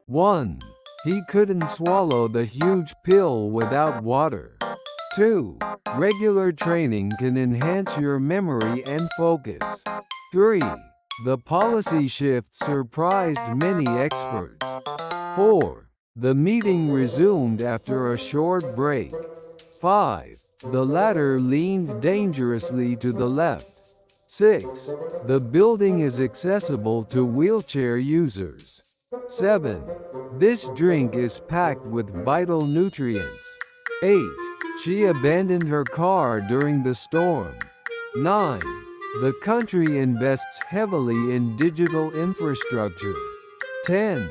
1. He couldn't swallow the huge pill without water. 2. Regular training can enhance your memory and focus. 3. The policy shift surprised many experts. 4. The meeting resumed after a short break. 5. The ladder leaned dangerously to the left. 6. The building is accessible to wheelchair users. 7. This drink is packed with vital nutrients. 8. She abandoned her car during the storm. 9. The country invests heavily in digital infrastructure. 10.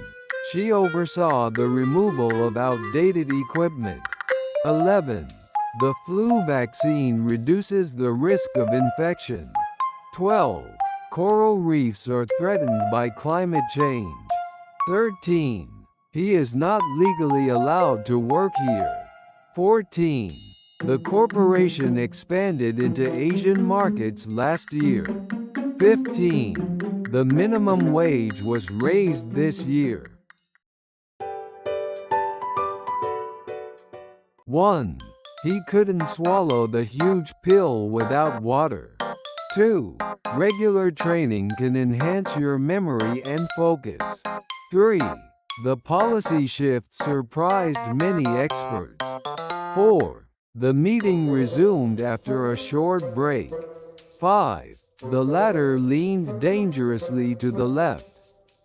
She oversaw the removal of outdated equipment. 11. The flu vaccine reduces the risk of infection. 12. Coral reefs are threatened by climate change. 13. He is not legally allowed to work here. 14. The corporation expanded into Asian markets last year. 15. The minimum wage was raised this year. 1. He couldn't swallow the huge pill without water. 2. Regular training can enhance your memory and focus. 3. The policy shift surprised many experts. 4. The meeting resumed after a short break. 5. The ladder leaned dangerously to the left.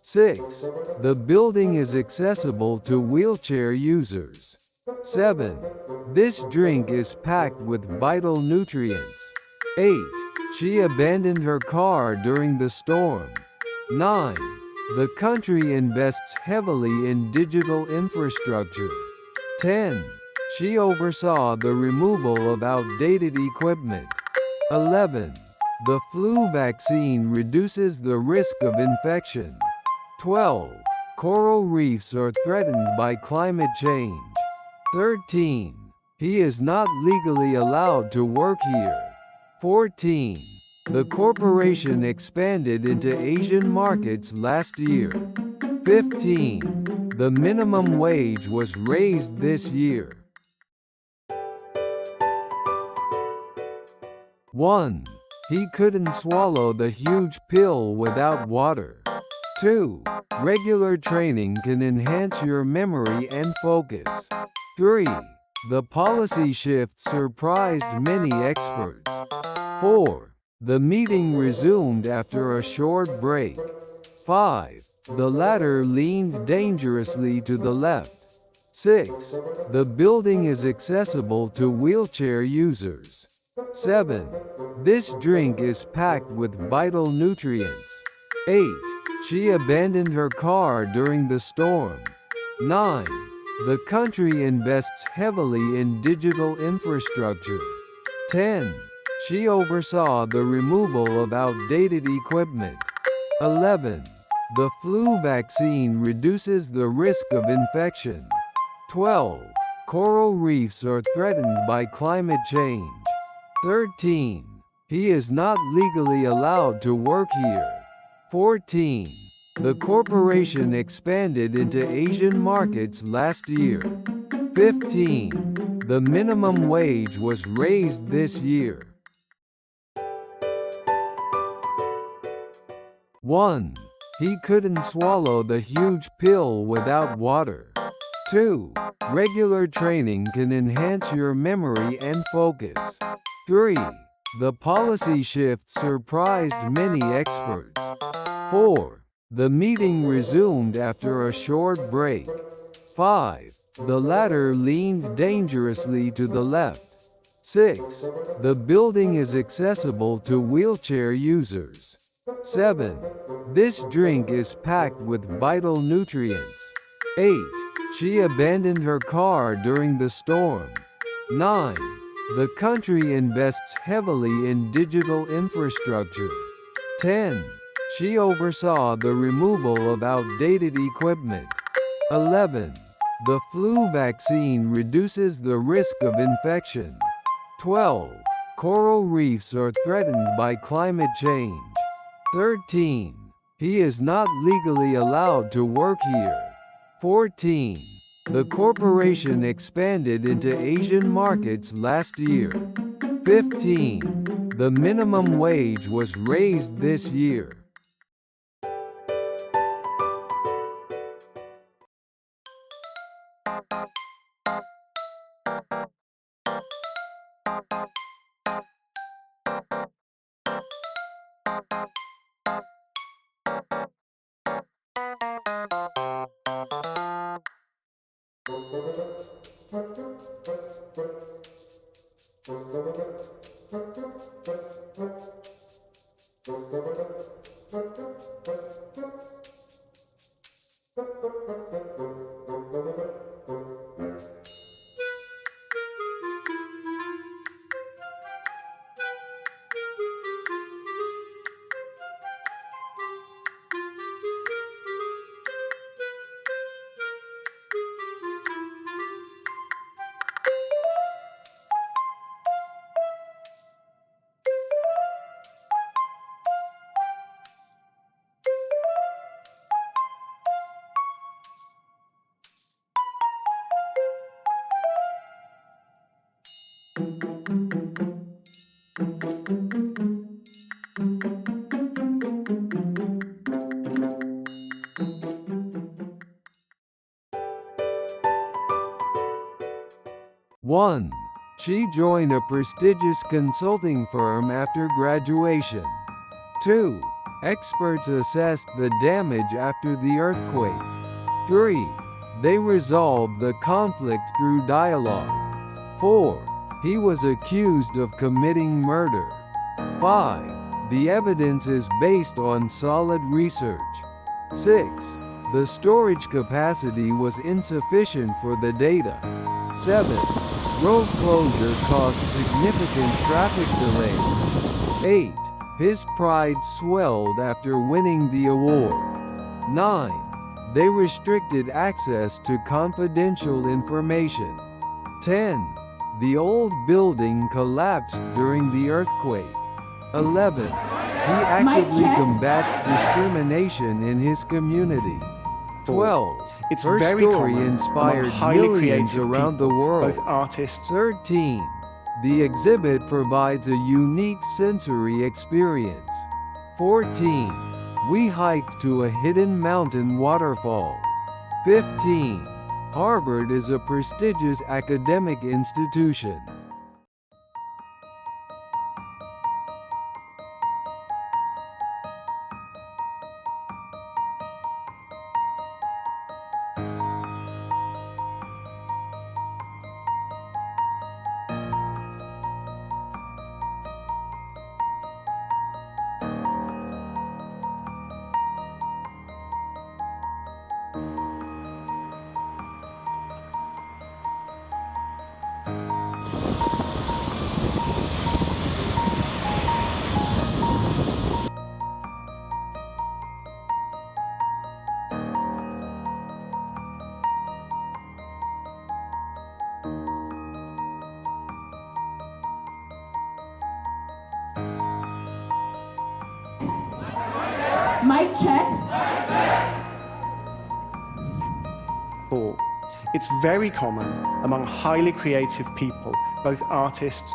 6. The building is accessible to wheelchair users. 7. This drink is packed with vital nutrients. 8. She abandoned her car during the storm. 9. The country invests heavily in digital infrastructure. 10. She oversaw the removal of outdated equipment. 11. The flu vaccine reduces the risk of infection. 12. Coral reefs are threatened by climate change. 13. He is not legally allowed to work here. 14. The corporation expanded into Asian markets last year. 15. The minimum wage was raised this year. 1. He couldn't swallow the huge pill without water. 2. Regular training can enhance your memory and focus. 3. The policy shift surprised many experts. 4. The meeting resumed after a short break. 5. The ladder leaned dangerously to the left. 6. The building is accessible to wheelchair users. 7. This drink is packed with vital nutrients. 8. She abandoned her car during the storm. 9. The country invests heavily in digital infrastructure. 10. She oversaw the removal of outdated equipment. 11. The flu vaccine reduces the risk of infection. 12. Coral reefs are threatened by climate change. 13. He is not legally allowed to work here. 14. The corporation expanded into Asian markets last year. 15. The minimum wage was raised this year. 1. He couldn't swallow the huge pill without water. 2. Regular training can enhance your memory and focus. 3. The policy shift surprised many experts. 4. The meeting resumed after a short break. 5. The ladder leaned dangerously to the left. 6. The building is accessible to wheelchair users. 7. This drink is packed with vital nutrients. 8. She abandoned her car during the storm. 9. The country invests heavily in digital infrastructure. 10. She oversaw the removal of outdated equipment. 11. The flu vaccine reduces the risk of infection. 12. Coral reefs are threatened by climate change. 13. He is not legally allowed to work here. 14. The corporation expanded into Asian markets last year. 15. The minimum wage was raised this year. One. She joined a prestigious consulting firm after graduation. 2. Experts assessed the damage after the earthquake. 3. They resolved the conflict through dialogue. 4. He was accused of committing murder. 5. The evidence is based on solid research. 6. The storage capacity was insufficient for the data. 7. Road closure caused significant traffic delays. 8. His pride swelled after winning the award. 9. They restricted access to confidential information. 10. The old building collapsed during the earthquake. 11. He actively combats discrimination in his community. 12. It's Her very story common inspired among highly millions creative around the people, world. both artists. 13. The exhibit provides a unique sensory experience. 14. We hiked to a hidden mountain waterfall. 15. Harvard is a prestigious academic institution. Mic check. 4. It's very common among highly creative people, both artists.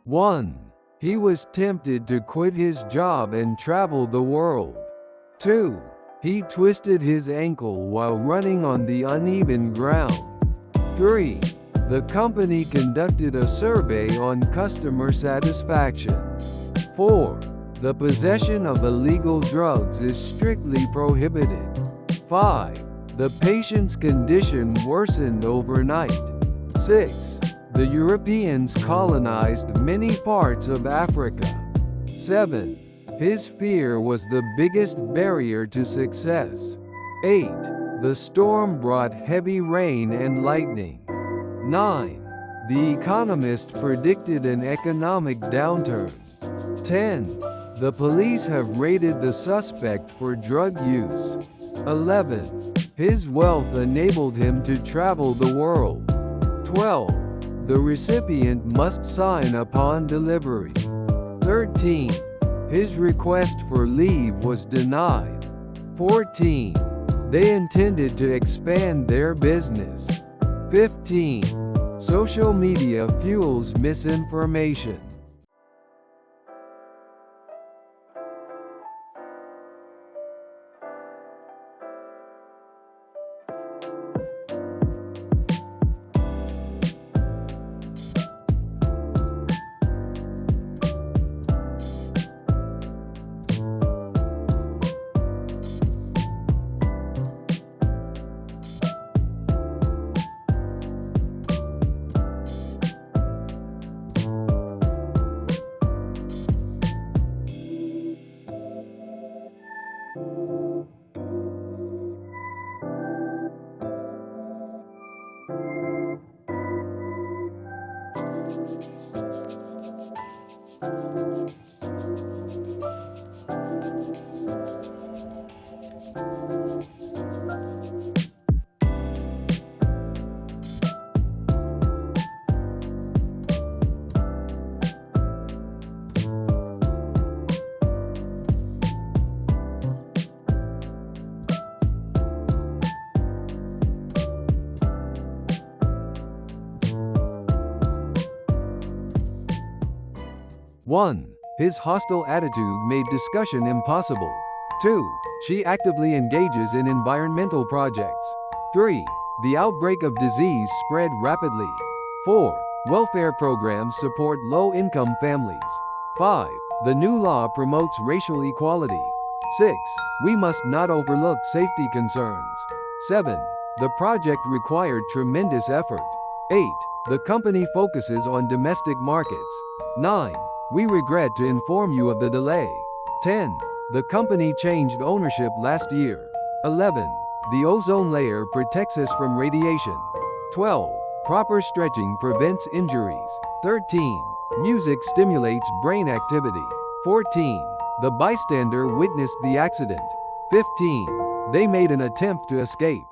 One. He was tempted to quit his job and travel the world. 2. He twisted his ankle while running on the uneven ground. 3. The company conducted a survey on customer satisfaction. 4. The possession of illegal drugs is strictly prohibited. 5. The patient's condition worsened overnight. 6. The Europeans colonized many parts of Africa. 7. His fear was the biggest barrier to success. 8. The storm brought heavy rain and lightning. 9. The Economist predicted an economic downturn. 10. The police have raided the suspect for drug use. 11. His wealth enabled him to travel the world. 12. The recipient must sign upon delivery. 13. His request for leave was denied. 14. They intended to expand their business. 15. Social media fuels misinformation. One. His hostile attitude made discussion impossible. 2. She actively engages in environmental projects. 3. The outbreak of disease spread rapidly. 4. Welfare programs support low-income families. 5. The new law promotes racial equality. 6. We must not overlook safety concerns. 7. The project required tremendous effort. 8. The company focuses on domestic markets. 9. We regret to inform you of the delay. 10. The company changed ownership last year. 11. The ozone layer protects us from radiation. 12. Proper stretching prevents injuries. 13. Music stimulates brain activity. 14. The bystander witnessed the accident. 15. They made an attempt to escape.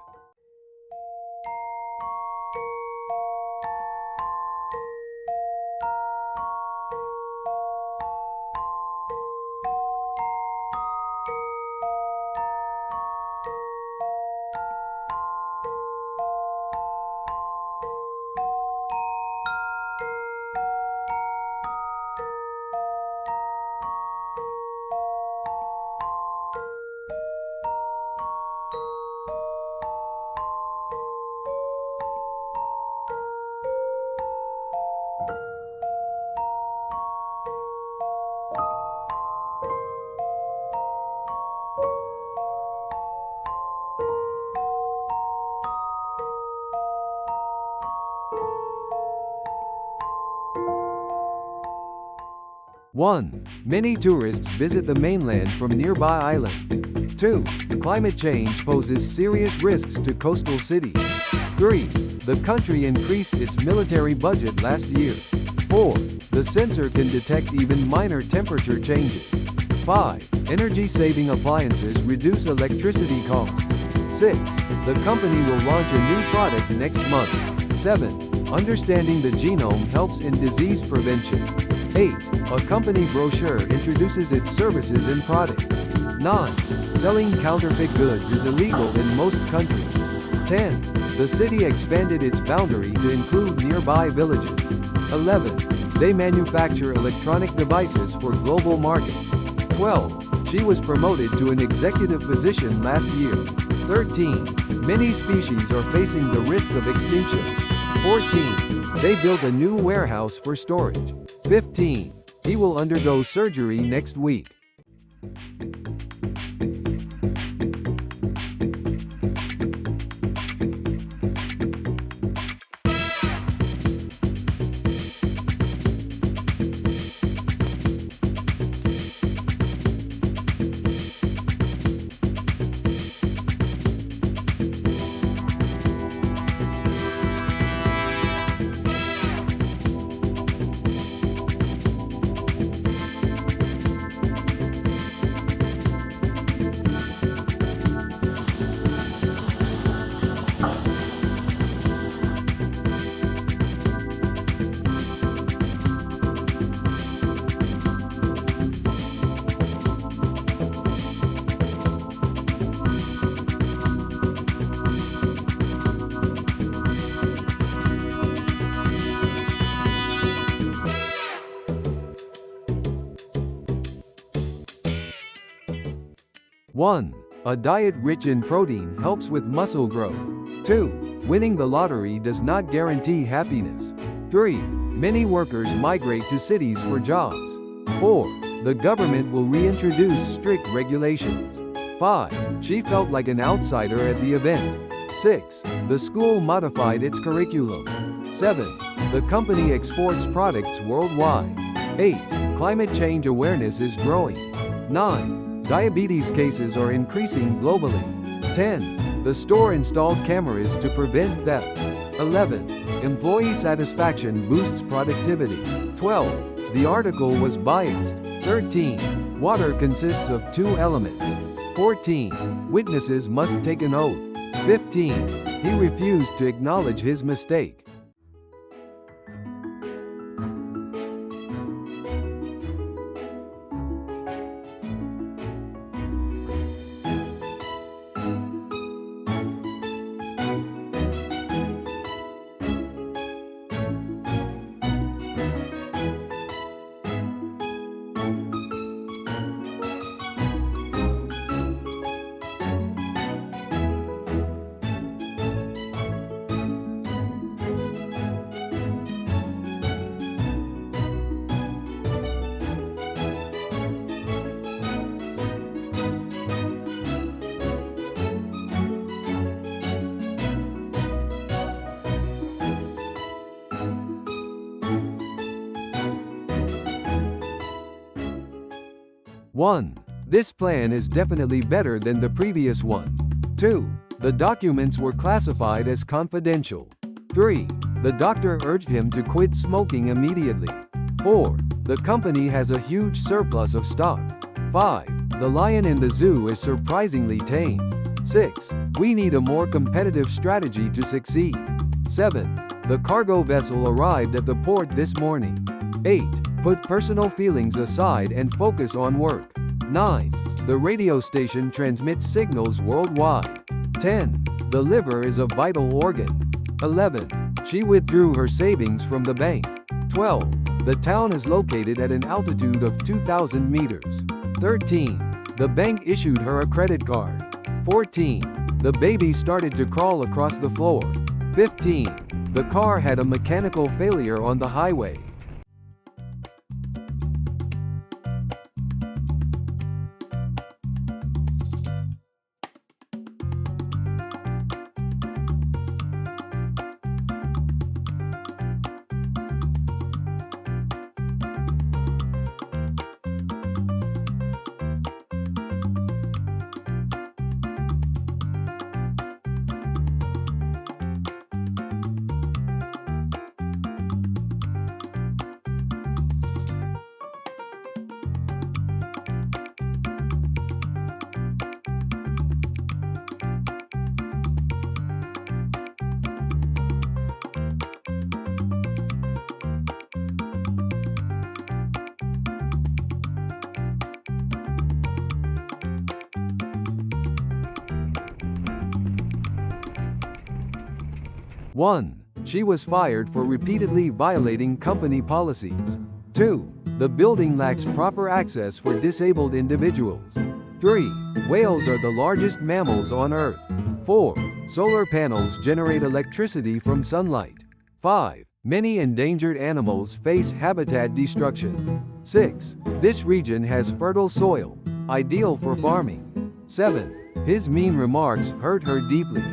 One. Many tourists visit the mainland from nearby islands. 2. Climate change poses serious risks to coastal cities. 3. The country increased its military budget last year. 4. The sensor can detect even minor temperature changes. 5. Energy-saving appliances reduce electricity costs. 6. The company will launch a new product next month. 7. Understanding the genome helps in disease prevention. 8. A company brochure introduces its services and products. 9. Selling counterfeit goods is illegal in most countries. 10. The city expanded its boundary to include nearby villages. 11. They manufacture electronic devices for global markets. 12. She was promoted to an executive position last year. 13. Many species are facing the risk of extinction. 14. They built a new warehouse for storage. 15. He will undergo surgery next week. 1. A diet rich in protein helps with muscle growth. 2. Winning the lottery does not guarantee happiness. 3. Many workers migrate to cities for jobs. 4. The government will reintroduce strict regulations. 5. She felt like an outsider at the event. 6. The school modified its curriculum. 7. The company exports products worldwide. 8. Climate change awareness is growing. 9. Diabetes cases are increasing globally. 10. The store installed cameras to prevent theft. 11. Employee satisfaction boosts productivity. 12. The article was biased. 13. Water consists of 2 elements. 14. Witnesses must take an oath. 15. He refused to acknowledge his mistake. 1. This plan is definitely better than the previous one. 2. The documents were classified as confidential. 3. The doctor urged him to quit smoking immediately. 4. The company has a huge surplus of stock. 5. The lion in the zoo is surprisingly tame. 6. We need a more competitive strategy to succeed. 7. The cargo vessel arrived at the port this morning. 8. Put personal feelings aside and focus on work. 9. The radio station transmits signals worldwide. 10. The liver is a vital organ. 11. She withdrew her savings from the bank. 12. The town is located at an altitude of 2,000 meters. 13. The bank issued her a credit card. 14. The baby started to crawl across the floor. 15. The car had a mechanical failure on the highway. 1. She was fired for repeatedly violating company policies. 2. The building lacks proper access for disabled individuals. 3. Whales are the largest mammals on Earth. 4. Solar panels generate electricity from sunlight. 5. Many endangered animals face habitat destruction. 6. This region has fertile soil, ideal for farming. 7. His mean remarks hurt her deeply.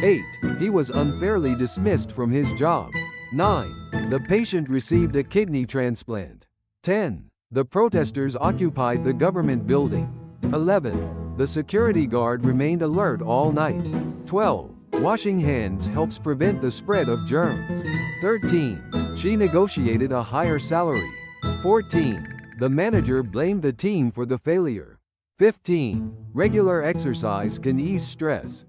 8. He was unfairly dismissed from his job. 9. The patient received a kidney transplant. 10. The protesters occupied the government building. 11. The security guard remained alert all night. 12. Washing hands helps prevent the spread of germs. 13. She negotiated a higher salary. 14. The manager blamed the team for the failure. 15. Regular exercise can ease stress.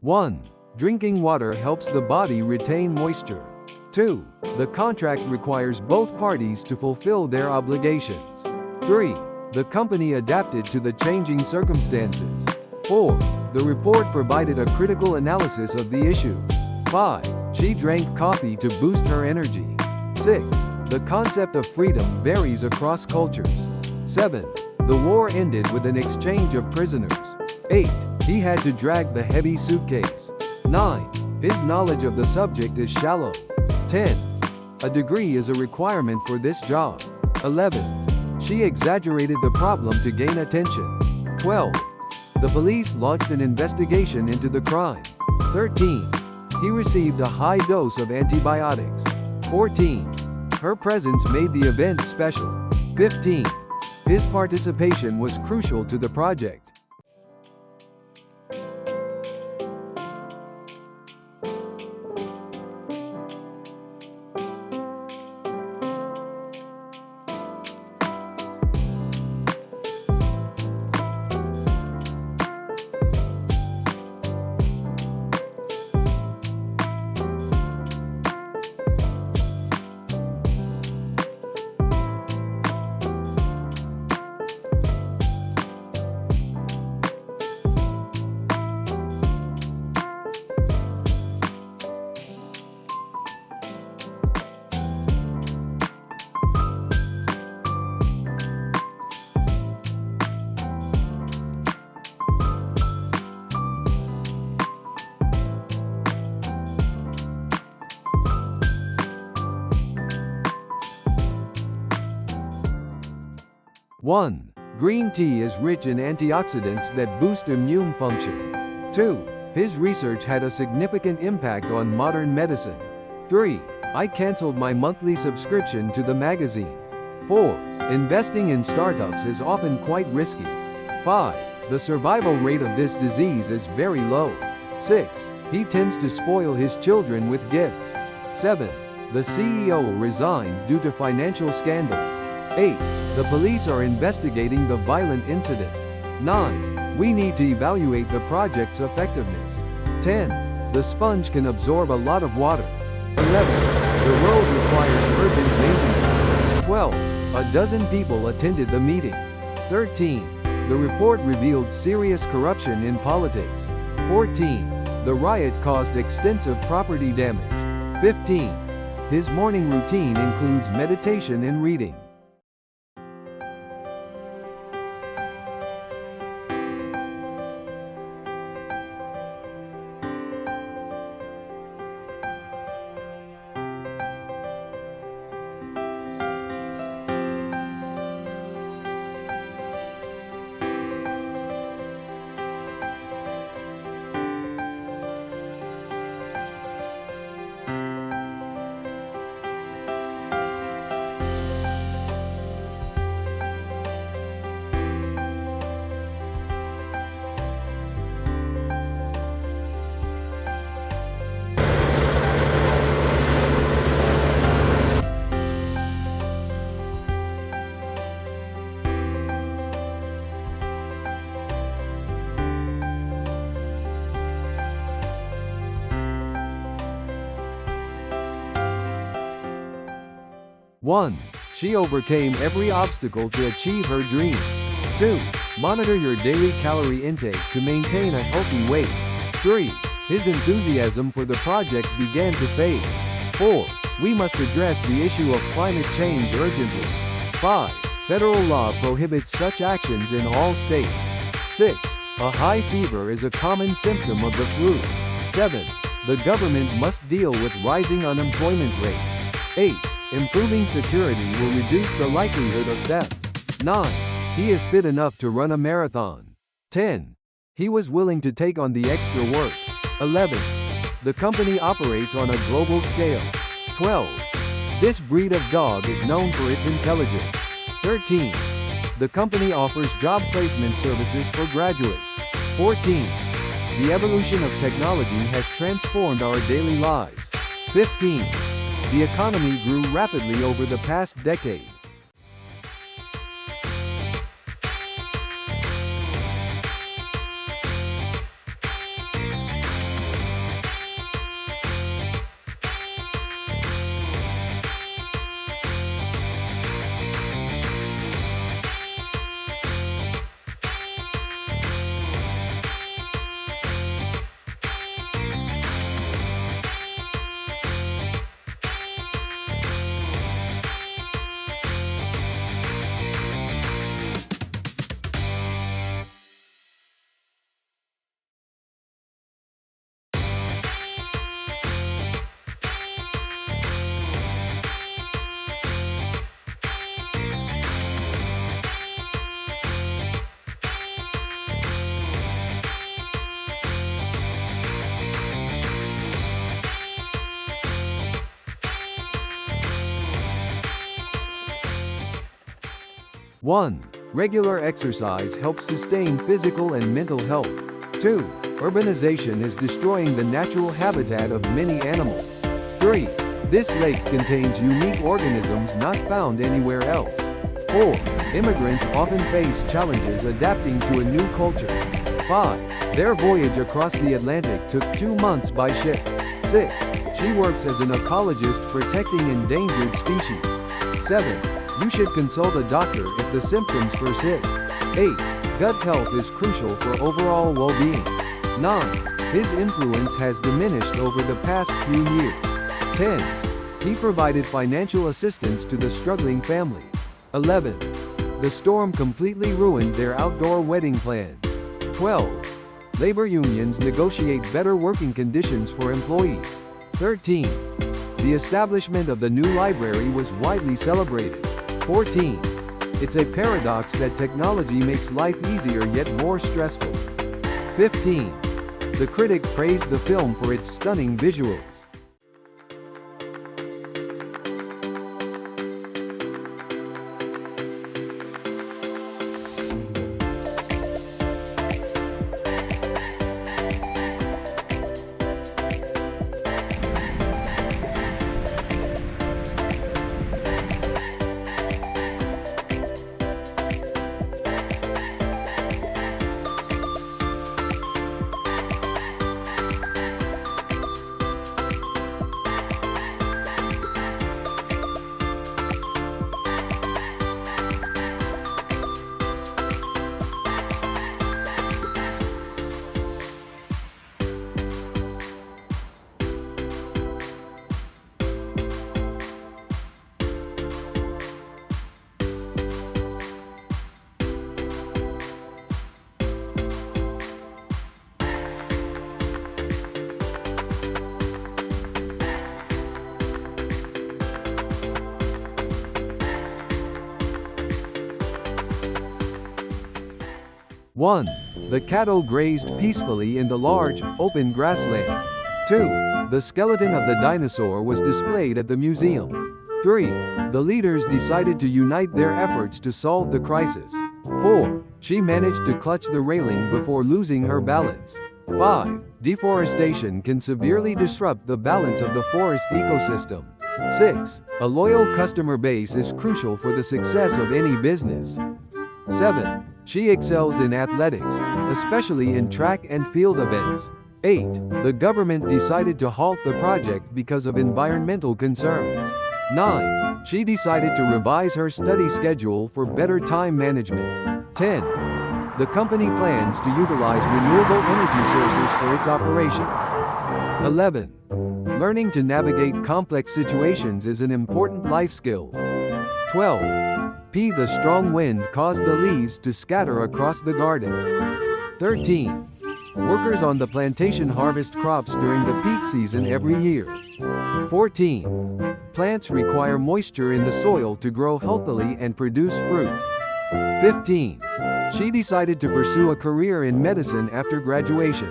1. Drinking water helps the body retain moisture. 2. The contract requires both parties to fulfill their obligations. 3. The company adapted to the changing circumstances. 4. The report provided a critical analysis of the issue. 5. She drank coffee to boost her energy. 6. The concept of freedom varies across cultures. 7. The war ended with an exchange of prisoners. 8. He had to drag the heavy suitcase. 9. His knowledge of the subject is shallow. 10. A degree is a requirement for this job. 11. She exaggerated the problem to gain attention. 12. The police launched an investigation into the crime. 13. He received a high dose of antibiotics. 14. Her presence made the event special. 15. His participation was crucial to the project. One. Green tea is rich in antioxidants that boost immune function. 2. His research had a significant impact on modern medicine. 3. I canceled my monthly subscription to the magazine. 4. Investing in startups is often quite risky. 5. The survival rate of this disease is very low. 6. He tends to spoil his children with gifts. 7. The CEO resigned due to financial scandals. 8. The police are investigating the violent incident. 9. We need to evaluate the project's effectiveness. 10. The sponge can absorb a lot of water. 11. The road requires urgent maintenance. 12. A dozen people attended the meeting. 13. The report revealed serious corruption in politics. 14. The riot caused extensive property damage. 15. His morning routine includes meditation and reading. One. She overcame every obstacle to achieve her dream. 2. Monitor your daily calorie intake to maintain a healthy weight. 3. His enthusiasm for the project began to fade. 4. We must address the issue of climate change urgently. 5. Federal law prohibits such actions in all states. 6. A high fever is a common symptom of the flu. 7. The government must deal with rising unemployment rates. 8. Improving security will reduce the likelihood of theft. 9. He is fit enough to run a marathon. 10. He was willing to take on the extra work. 11. The company operates on a global scale. 12. This breed of dog is known for its intelligence. 13. The company offers job placement services for graduates. 14. The evolution of technology has transformed our daily lives. 15. The economy grew rapidly over the past decade. 1. Regular exercise helps sustain physical and mental health. 2. Urbanization is destroying the natural habitat of many animals. 3. This lake contains unique organisms not found anywhere else. 4. Immigrants often face challenges adapting to a new culture. 5. Their voyage across the Atlantic took 2 months by ship. 6. She works as an ecologist protecting endangered species. 7. You should consult a doctor if the symptoms persist. 8. Gut health is crucial for overall well-being. 9. His influence has diminished over the past few years. 10. He provided financial assistance to the struggling family. 11. The storm completely ruined their outdoor wedding plans. 12. Labor unions negotiate better working conditions for employees. 13. The establishment of the new library was widely celebrated. 14. It's a paradox that technology makes life easier yet more stressful. 15. The critic praised the film for its stunning visuals. One. The cattle grazed peacefully in the large, open grassland. 2. The skeleton of the dinosaur was displayed at the museum. 3. The leaders decided to unite their efforts to solve the crisis. 4. She managed to clutch the railing before losing her balance. 5. Deforestation can severely disrupt the balance of the forest ecosystem. 6. A loyal customer base is crucial for the success of any business. 7. She excels in athletics, especially in track and field events. 8. The government decided to halt the project because of environmental concerns. 9. She decided to revise her study schedule for better time management. 10. The company plans to utilize renewable energy sources for its operations. 11. Learning to navigate complex situations is an important life skill. 12. The strong wind caused the leaves to scatter across the garden. 13. Workers on the plantation harvest crops during the peak season every year. 14. Plants require moisture in the soil to grow healthily and produce fruit. 15. She decided to pursue a career in medicine after graduation.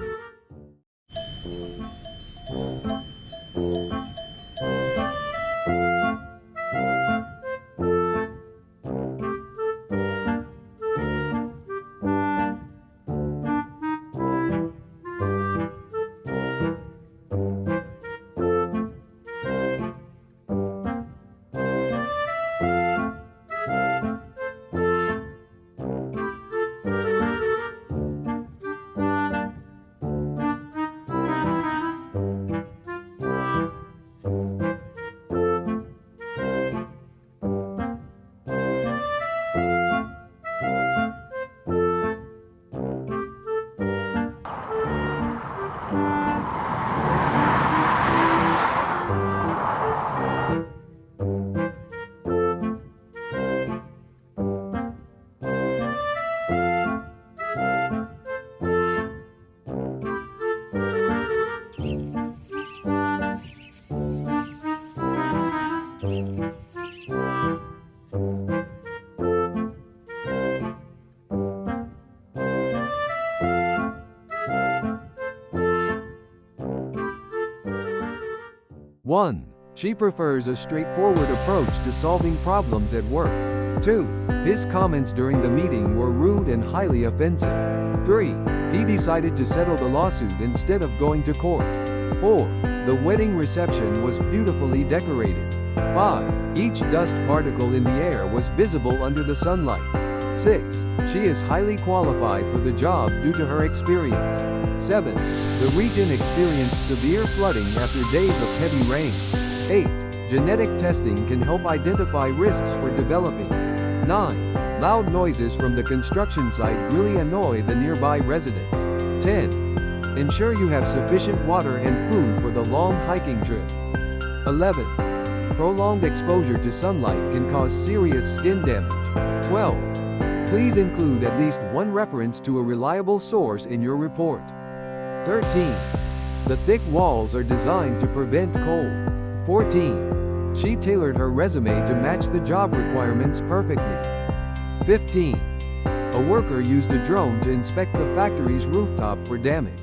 One. She prefers a straightforward approach to solving problems at work. 2. His comments during the meeting were rude and highly offensive. 3. He decided to settle the lawsuit instead of going to court. 4. The wedding reception was beautifully decorated. 5. Each dust particle in the air was visible under the sunlight. 6. She is highly qualified for the job due to her experience. 7. The region experienced severe flooding after days of heavy rain. 8. Genetic testing can help identify risks for developing. 9. Loud noises from the construction site really annoy the nearby residents. 10. Ensure you have sufficient water and food for the long hiking trip. 11. Prolonged exposure to sunlight can cause serious skin damage. 12. Please include at least one reference to a reliable source in your report. 13. The thick walls are designed to prevent cold. 14. She tailored her resume to match the job requirements perfectly. 15. A worker used a drone to inspect the factory's rooftop for damage.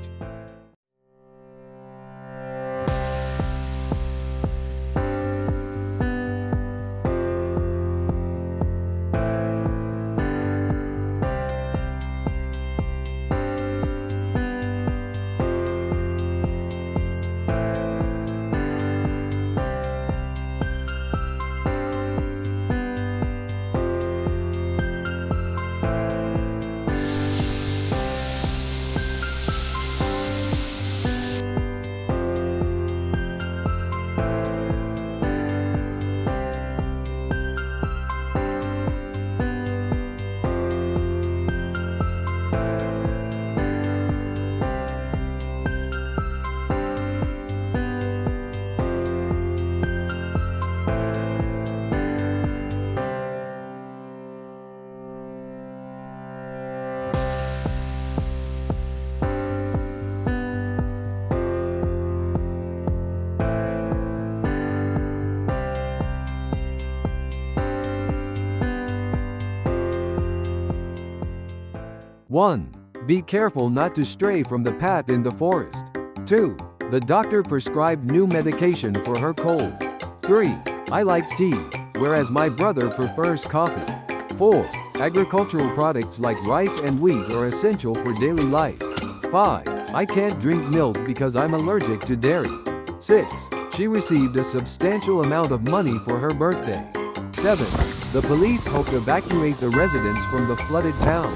One. Be careful not to stray from the path in the forest. 2. The doctor prescribed new medication for her cold. 3. I like tea, whereas my brother prefers coffee. 4. Agricultural products like rice and wheat are essential for daily life. 5. I can't drink milk because I'm allergic to dairy. 6. She received a substantial amount of money for her birthday. 7. The police hope to evacuate the residents from the flooded town.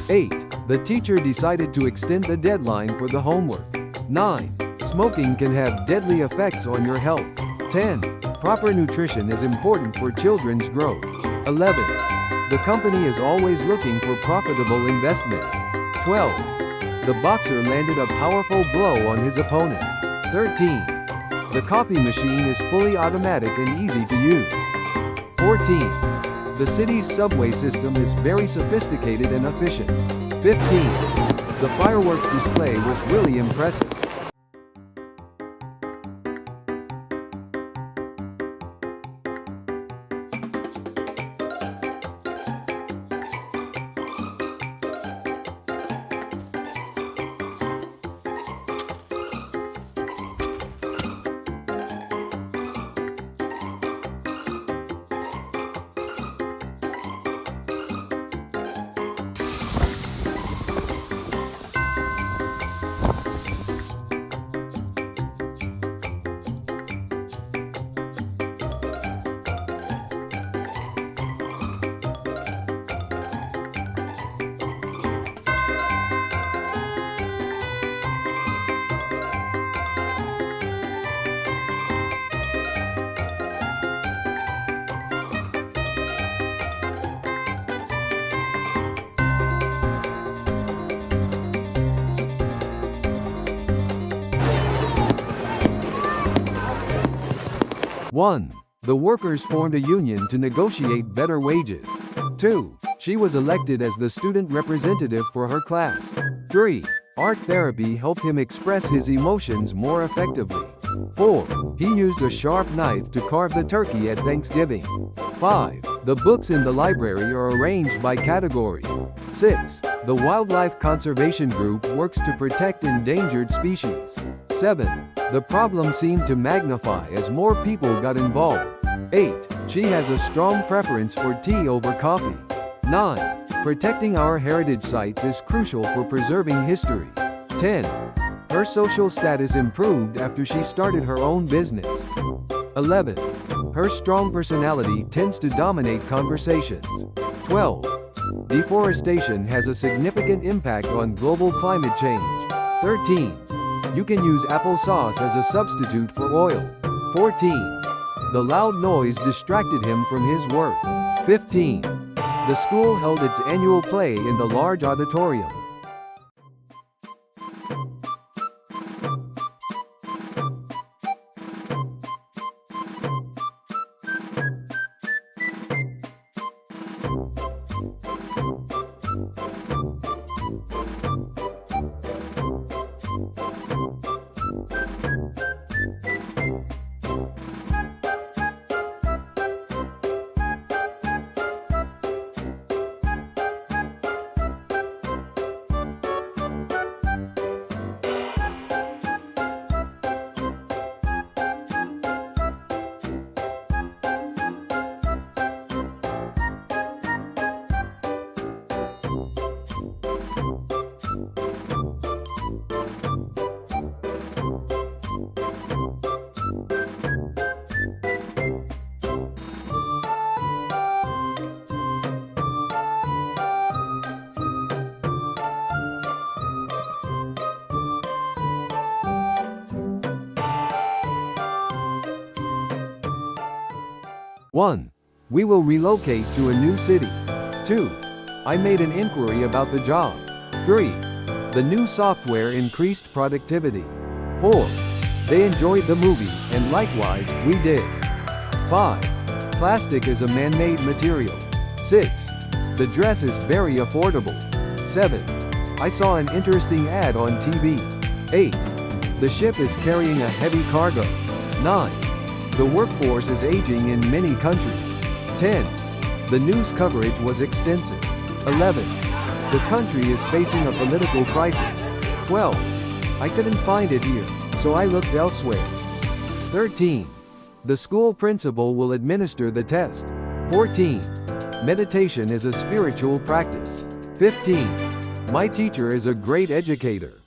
8. The teacher decided to extend the deadline for the homework. 9. Smoking can have deadly effects on your health. 10. Proper nutrition is important for children's growth. 11. The company is always looking for profitable investments. 12. The boxer landed a powerful blow on his opponent. 13. The coffee machine is fully automatic and easy to use. 14. The city's subway system is very sophisticated and efficient. 15. The fireworks display was really impressive. One. The workers formed a union to negotiate better wages. 2. She was elected as the student representative for her class. 3. Art therapy helped him express his emotions more effectively. 4. He used a sharp knife to carve the turkey at Thanksgiving. 5. The books in the library are arranged by category. 6. The Wildlife Conservation Group works to protect endangered species. 7. The problem seemed to magnify as more people got involved. 8. She has a strong preference for tea over coffee. 9. Protecting our heritage sites is crucial for preserving history. 10. Her social status improved after she started her own business. 11. Her strong personality tends to dominate conversations. 12. Deforestation has a significant impact on global climate change. 13. You can use applesauce as a substitute for oil. 14. The loud noise distracted him from his work. 15. The school held its annual play in the large auditorium. One. We will relocate to a new city. 2. I made an inquiry about the job. 3. The new software increased productivity. 4. They enjoyed the movie, and likewise, we did. 5. Plastic is a man-made material. 6. The dress is very affordable. 7. I saw an interesting ad on TV. 8. The ship is carrying a heavy cargo. 9. The workforce is aging in many countries. 10. The news coverage was extensive. 11. The country is facing a political crisis. 12. I couldn't find it here, so I looked elsewhere. 13. The school principal will administer the test. 14. Meditation is a spiritual practice. 15. My teacher is a great educator.